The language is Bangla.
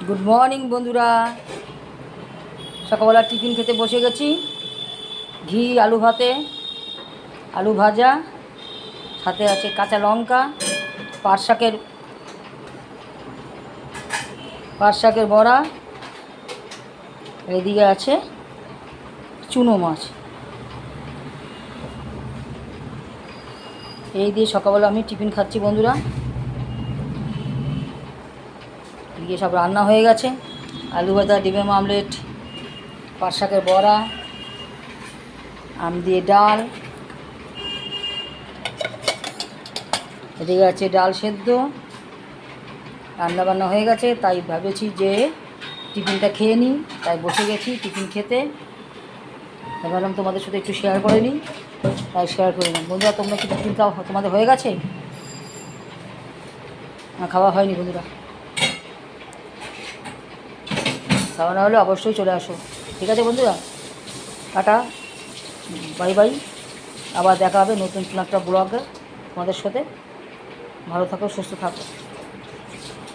গুড মর্নিং বন্ধুরা। সকালবেলা টিফিন খেতে বসে গেছি। ঘি আলু ভাতে, আলু ভাজা, সাথে আছে কাঁচা লঙ্কা, পাট শাকের বড়া, এদিকে আছে চুনো মাছ। এই দিয়ে সকালবেলা আমি টিফিন খাচ্ছি বন্ধুরা। এদিকে সব রান্না হয়ে গেছে। আলু ভাজা, ডিমের আমলেট, পাট শাকের বড়া, আম দিয়ে ডাল, এদিকে আছে ডাল সেদ্ধ। রান্নাবান্না হয়ে গেছে, তাই ভেবেছি যে টিফিনটা খেয়ে নিই, তাই বসে গেছি টিফিন খেতে। ভাবলাম তোমাদের সাথে একটু শেয়ার করে নিই, তাই শেয়ার করে নিই। বন্ধুরা, তোমরা কি টিফিন তোমাদের হয়ে গেছে? খাওয়া হয়নি বন্ধুরা। খাওয়া না হলে অবশ্যই চলে আসো, ঠিক আছে বন্ধুরা? Tata, bye bye. আবার দেখা হবে নতুন কোনো একটা ব্লগে তোমাদের সাথে। ভালো থাকো, সুস্থ থাকো।